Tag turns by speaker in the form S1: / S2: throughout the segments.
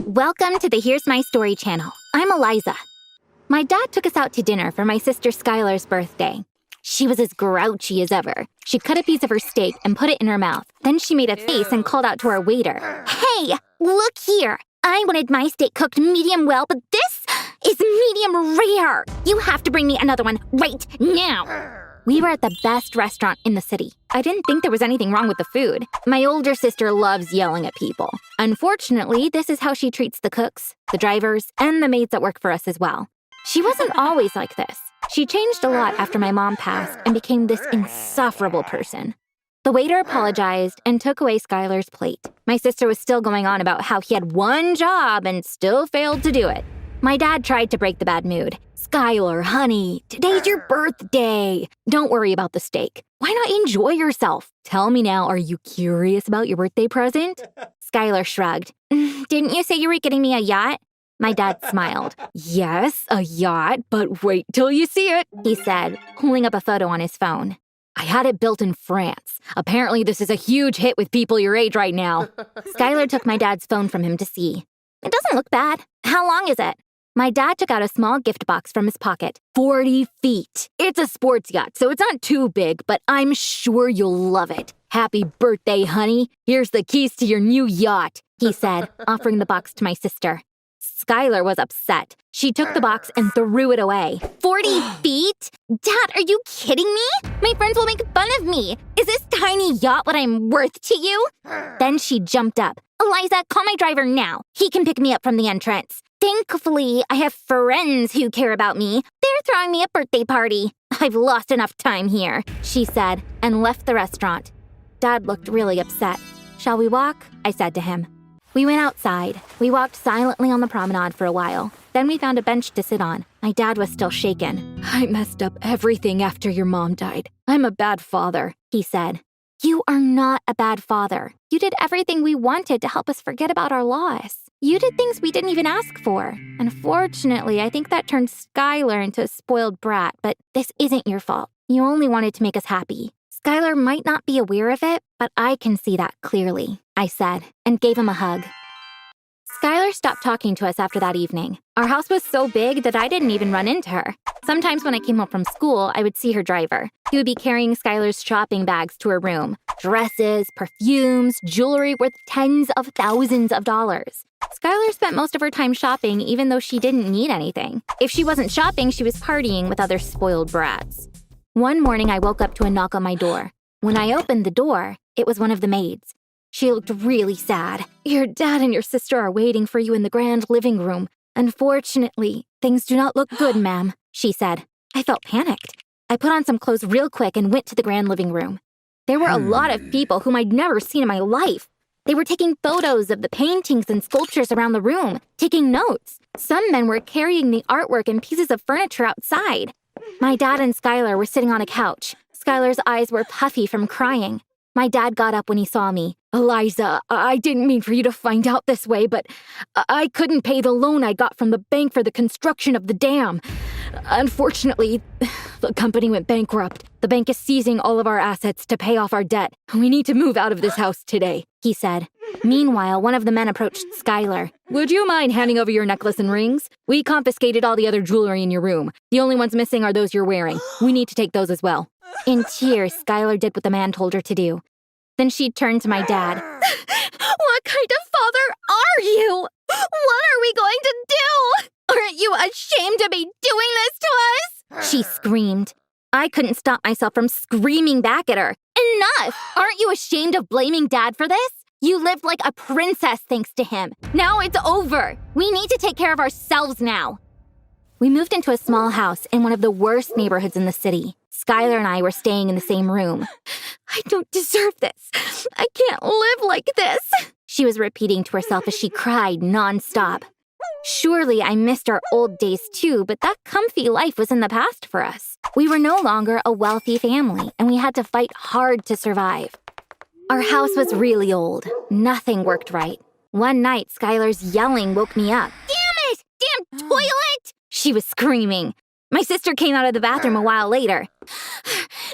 S1: Welcome to the Here's My Story channel. I'm Eliza. My dad took us out to dinner for my sister Skylar's birthday. She was as grouchy as ever. She cut a piece of her steak and put it in her mouth. Then she made a face and called out to our waiter. Hey, look here. I wanted my steak cooked medium well, but this is medium rare. You have to bring me another one right now. We were at the best restaurant in the city. I didn't think there was anything wrong with the food. My older sister loves yelling at people. Unfortunately, this is how she treats the cooks, the drivers, and the maids that work for us as well. She wasn't always like this. She changed a lot after my mom passed and became this insufferable person. The waiter apologized and took away Skylar's plate. My sister was still going on about how he had one job and still failed to do it. My dad tried to break the bad mood. Skylar, honey, today's your birthday. Don't worry about the steak. Why not enjoy yourself? Tell me now, are you curious about your birthday present? Skylar shrugged. Didn't you say you were getting me a yacht? My dad smiled. Yes, a yacht, but wait till you see it, he said, holding up a photo on his phone. I had it built in France. Apparently this is a huge hit with people your age right now. Skylar took my dad's phone from him to see. It doesn't look bad. How long is it? My dad took out a small gift box from his pocket. 40 feet. It's a sports yacht, so it's not too big, but I'm sure you'll love it. Happy birthday, honey. Here's the keys to your new yacht, he said, offering the box to my sister. Skylar was upset. She took the box and threw it away. 40 feet? Dad, are you kidding me? My friends will make fun of me. Is this tiny yacht what I'm worth to you? Then she jumped up. Eliza, call my driver now. He can pick me up from the entrance. Thankfully, I have friends who care about me. They're throwing me a birthday party. I've lost enough time here, she said, and left the restaurant. Dad looked really upset. Shall we walk? I said to him. We went outside. We walked silently on the promenade for a while. Then we found a bench to sit on. My dad was still shaken. I messed up everything after your mom died. I'm a bad father, he said. You are not a bad father. You did everything we wanted to help us forget about our loss. You did things we didn't even ask for. Unfortunately, I think that turned Skylar into a spoiled brat, but this isn't your fault. You only wanted to make us happy. Skylar might not be aware of it, but I can see that clearly, I said, and gave him a hug. Skylar stopped talking to us after that evening. Our house was so big that I didn't even run into her. Sometimes when I came home from school, I would see her driver. He would be carrying Skylar's shopping bags to her room. Dresses, perfumes, jewelry worth tens of thousands of dollars. Skylar spent most of her time shopping even though she didn't need anything. If she wasn't shopping, she was partying with other spoiled brats. One morning, I woke up to a knock on my door. When I opened the door, it was one of the maids. She looked really sad. Your dad and your sister are waiting for you in the grand living room. Unfortunately, things do not look good, ma'am, she said. I felt panicked. I put on some clothes real quick and went to the grand living room. There were a lot of people whom I'd never seen in my life. They were taking photos of the paintings and sculptures around the room, taking notes. Some men were carrying the artwork and pieces of furniture outside. My dad and Skylar were sitting on a couch. Skylar's eyes were puffy from crying. My dad got up when he saw me. Eliza, I didn't mean for you to find out this way, but I couldn't pay the loan I got from the bank for the construction of the dam. Unfortunately, the company went bankrupt. The bank is seizing all of our assets to pay off our debt. We need to move out of this house today, he said. Meanwhile, one of the men approached Skylar. Would you mind handing over your necklace and rings? We confiscated all the other jewelry in your room. The only ones missing are those you're wearing. We need to take those as well. In tears, Skylar did what the man told her to do. Then she turned to my dad. What kind of father are you? What are we going to do? Aren't you ashamed to be doing this to us? She screamed. I couldn't stop myself from screaming back at her. Enough! Aren't you ashamed of blaming Dad for this? You lived like a princess thanks to him. Now it's over. We need to take care of ourselves now. We moved into a small house in one of the worst neighborhoods in the city. Skylar and I were staying in the same room. I don't deserve this. I can't live like this, she was repeating to herself as she cried nonstop. Surely I missed our old days too, but that comfy life was in the past for us. We were no longer a wealthy family, and we had to fight hard to survive. Our house was really old. Nothing worked right. One night, Skylar's yelling woke me up. Damn it! Damn toilet! She was screaming. My sister came out of the bathroom a while later.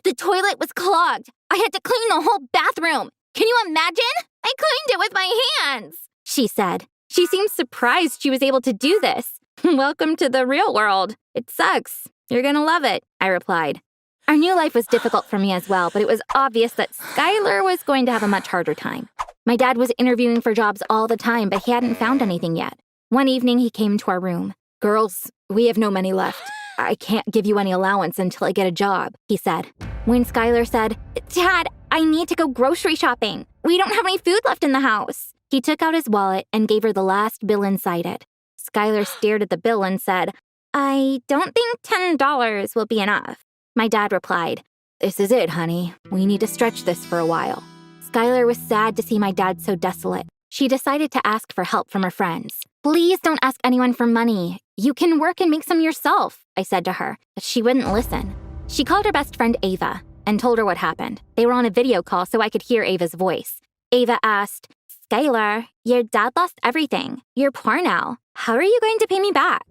S1: The toilet was clogged. I had to clean the whole bathroom. Can you imagine? I cleaned it with my hands, she said. She seemed surprised she was able to do this. Welcome to the real world. It sucks. You're gonna love it, I replied. Our new life was difficult for me as well, but it was obvious that Skylar was going to have a much harder time. My dad was interviewing for jobs all the time, but he hadn't found anything yet. One evening, he came to our room. "Girls, we have no money left. I can't give you any allowance until I get a job," he said. When Skylar said, "Dad, I need to go grocery shopping. We don't have any food left in the house," he took out his wallet and gave her the last bill inside it. Skylar stared at the bill and said, "I don't think $10 will be enough." My dad replied, "This is it, honey. We need to stretch this for a while." Skylar was sad to see my dad so desolate. She decided to ask for help from her friends. "Please don't ask anyone for money. You can work and make some yourself," I said to her, but she wouldn't listen. She called her best friend Ava and told her what happened. They were on a video call so I could hear Ava's voice. Ava asked, "Skylar, your dad lost everything. You're poor now. How are you going to pay me back?"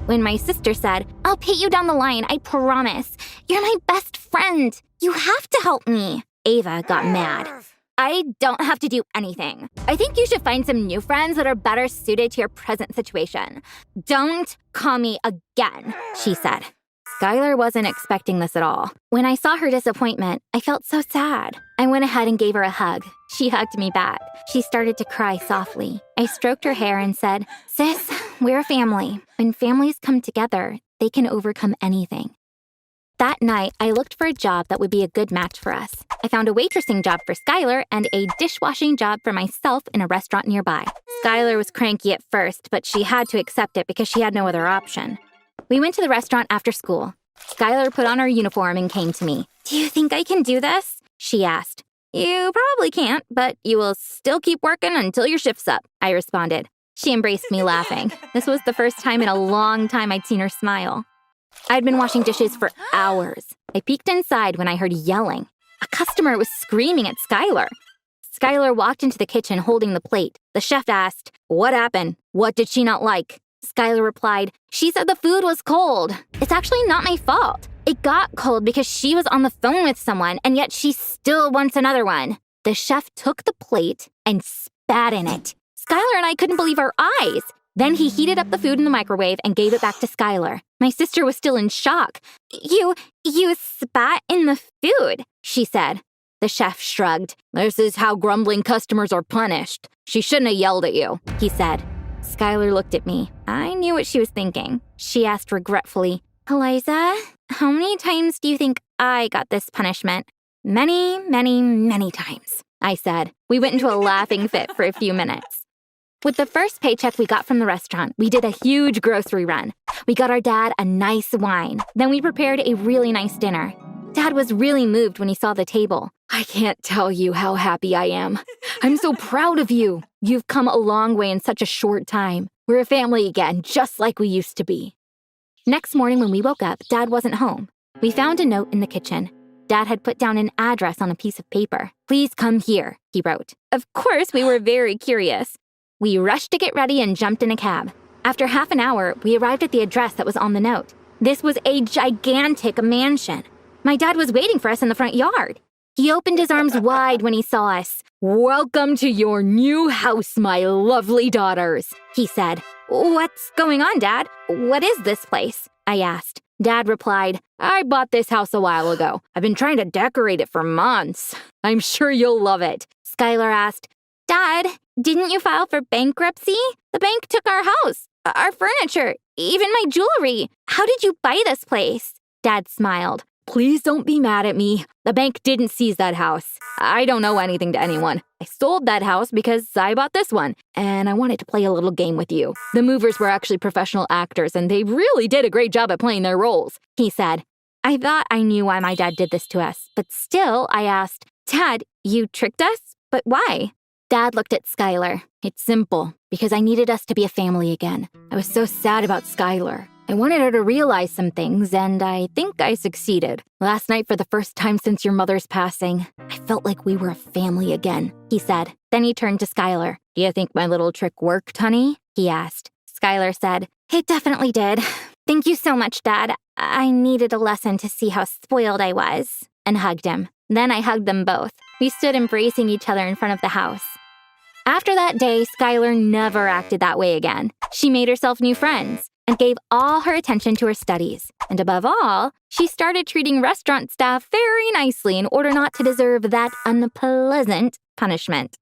S1: When my sister said, "I'll pay you down the line, I promise. You're my best friend. You have to help me," Ava got mad. "I don't have to do anything. I think you should find some new friends that are better suited to your present situation. Don't call me again," she said. Skylar wasn't expecting this at all. When I saw her disappointment, I felt so sad. I went ahead and gave her a hug. She hugged me back. She started to cry softly. I stroked her hair and said, "Sis, we're a family. When families come together, they can overcome anything." That night, I looked for a job that would be a good match for us. I found a waitressing job for Skylar and a dishwashing job for myself in a restaurant nearby. Skylar was cranky at first, but she had to accept it because she had no other option. We went to the restaurant after school. Skylar put on her uniform and came to me. "Do you think I can do this?" she asked. "You probably can't, but you will still keep working until your shift's up," I responded. She embraced me laughing. This was the first time in a long time I'd seen her smile. I'd been washing dishes for hours. I peeked inside when I heard yelling. A customer was screaming at Skylar. Skylar walked into the kitchen holding the plate. The chef asked, "What happened? What did she not like?" Skylar replied, "She said the food was cold. It's actually not my fault. It got cold because she was on the phone with someone, and yet she still wants another one." The chef took the plate and spat in it. Skylar and I couldn't believe our eyes. Then he heated up the food in the microwave and gave it back to Skylar. My sister was still in shock. You spat in the food," she said. The chef shrugged. "This is how grumbling customers are punished. She shouldn't have yelled at you," he said. Skylar looked at me. I knew what she was thinking. She asked regretfully, "Eliza, how many times do you think I got this punishment?" "Many, many, many times," I said. We went into a laughing fit for a few minutes. With the first paycheck we got from the restaurant, we did a huge grocery run. We got our dad a nice wine. Then we prepared a really nice dinner. Dad was really moved when he saw the table. "I can't tell you how happy I am. I'm so proud of you. You've come a long way in such a short time. We're a family again, just like we used to be." Next morning when we woke up, Dad wasn't home. We found a note in the kitchen. Dad had put down an address on a piece of paper. "Please come here," he wrote. Of course, we were very curious. We rushed to get ready and jumped in a cab. After half an hour, we arrived at the address that was on the note. This was a gigantic mansion. My dad was waiting for us in the front yard. He opened his arms wide when he saw us. "Welcome to your new house, my lovely daughters," he said. "What's going on, Dad? What is this place?" I asked. Dad replied, "I bought this house a while ago. I've been trying to decorate it for months. I'm sure you'll love it." Skylar asked, "Dad, didn't you file for bankruptcy? The bank took our house, our furniture, even my jewelry. How did you buy this place?" Dad smiled. "Please don't be mad at me. The bank didn't seize that house. I don't owe anything to anyone. I sold that house because I bought this one, and I wanted to play a little game with you. The movers were actually professional actors, and they really did a great job at playing their roles," he said. I thought I knew why my dad did this to us, but still I asked, "Dad, you tricked us? But why?" Dad looked at Skylar. "It's simple, because I needed us to be a family again. I was so sad about Skylar. I wanted her to realize some things, and I think I succeeded. Last night, for the first time since your mother's passing, I felt like we were a family again," he said. Then he turned to Skylar. "Do you think my little trick worked, honey?" he asked. Skylar said, "It definitely did. Thank you so much, Dad. I needed a lesson to see how spoiled I was," and hugged him. Then I hugged them both. We stood embracing each other in front of the house. After that day, Skylar never acted that way again. She made herself new friends and gave all her attention to her studies. And above all, she started treating restaurant staff very nicely in order not to deserve that unpleasant punishment.